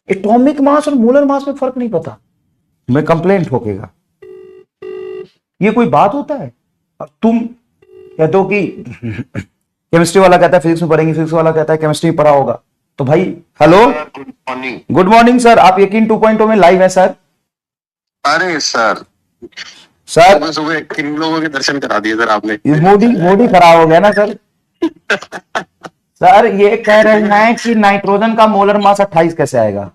Atomic mass और molar mass में फर्क नहीं पता, मैं कंप्लेंट ठोकेगा। ये कोई बात होता है? अब तुम कहते हो कि केमिस्ट्री वाला कहता है फिजिक्स में पढ़ेंगे, फिजिक्स वाला कहता है केमिस्ट्री में पढ़ा होगा, तो भाई hello, good morning. Good morning sir, आप यकीन 2.0 में लाइव है सर। अरे सर, सर सुबह सुबह किन लोगों के दर्शन करा दिए सर आपने। मूड ही खराब हो गया ना सर। सर ये कह रहे हैं कि नाइट्रोजन का मोलर मास 28 कैसे आएगा?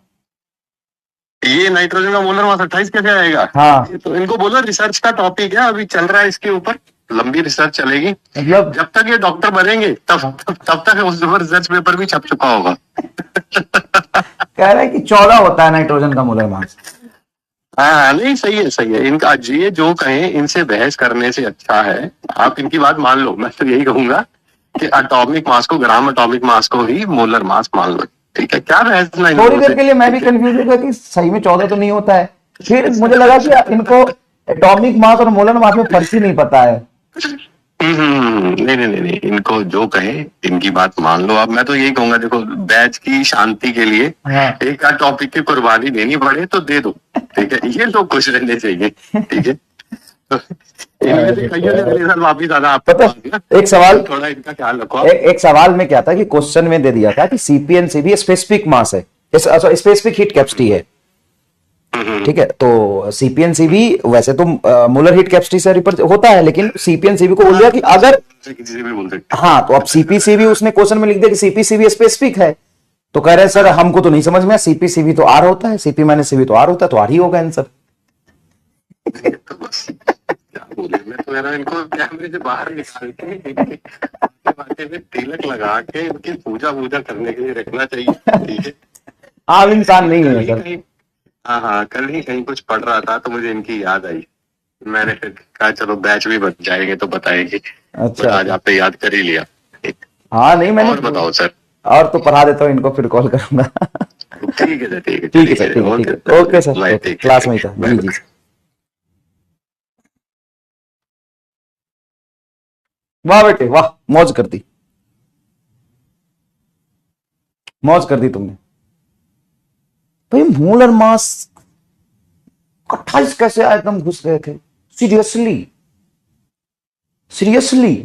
ये नाइट्रोजन का मोलर मास 28 कैसे आएगा? हाँ, तो इनको बोलो रिसर्च का टॉपिक है, अभी चल रहा है इसके ऊपर, लंबी रिसर्च चलेगी। मतलब जब तक ये डॉक्टर बनेंगे तब तक उस रिसर्च पेपर भी छप चुका होगा। कह रहे हैं कि 14 होता है नाइट्रोजन का मोलर मास। हाँ नहीं, सही है सही है। इनका ये जो कहें, इनसे बहस करने से अच्छा है आप इनकी बात मान लो। मैं तो यही कहूंगा कि एटॉमिक मास को, ग्राम एटॉमिक मास को ही मोलर मास मान लो। ठीक है, क्या बहस ना इन थोड़ी लोगों देर से। के लिए मैं भी कंफ्यूज हो गया कि सही में 14 तो नहीं होता है, फिर मुझे लगा कि इनको एटॉमिक मास और मोलर मास में फर्क ही नहीं पता है। नहीं नहीं नहीं नहीं, इनको जो कहे इनकी बात मान लो। अब मैं तो यही कहूंगा, देखो बैच की शांति के लिए हाँ। एक आध टॉपिक की कुर्बानी देनी पड़े तो दे दो। ठीक है, ये लोग खुश रहने चाहिए। ठीक है, तो इनमें से कईयों ने अगले साल वापिस आना आपके पता पास ना। एक सवाल, थोड़ा इनका ख्याल रखो। एक सवाल में क्या था कि क्वेश्चन में दे दिया था कि सीपीएनसीबी स्पेसिफिक मास है, स्पेसिफिक हीट कैपेसिटी है। ठीक है, तो सीपीएनसीबी वैसे तो मोलर हीट कैपेसिटी से होता है, लेकिन सीपीएनसीबी को बोल दिया कि अगर किसी से भी बोल सकते। हाँ, तो अब सीपीसीबी उसने क्वेश्चन में लिख दिया कि सीपीसीबी स्पेसिफिक है, तो कह रहे हैं सर हमको तो नहीं समझ में, सीपीसीबी तो आर होता है, सीपी माइनस सीबी तो आर होता है, तो आर ही होगा आंसर। तो बस क्या बोले, मैं तो मेरा इनको कैमरे से बाहर निकाल के इनके माथे में तिलक लगा के इनकी पूजा पूजा करने के लिए रखना चाहिए। ठीक है, आम इंसान नहीं है सर। हाँ हाँ, कल ही कहीं कुछ पढ़ रहा था तो मुझे इनकी याद आई। मैंने फिर कहा चलो बैच भी बन जाएंगे तो बताएंगे। अच्छा, आज आपने याद कर ही लिया। हाँ नहीं मैंने, और बताओ सर। और तो पढ़ा देता हूँ इनको, फिर कॉल करूंगा। ठीक है सर, ठीक है ठीक है सर, ठीक है, ठीक है, ओके सर, ओके, क्लास में ही था जी जी। वाह बेटे वाह, मौज कर दी, मौज कर दी तुमने। भाई मोलर मास 28 कैसे आए? एकदम घुस गए थे। Seriously, seriously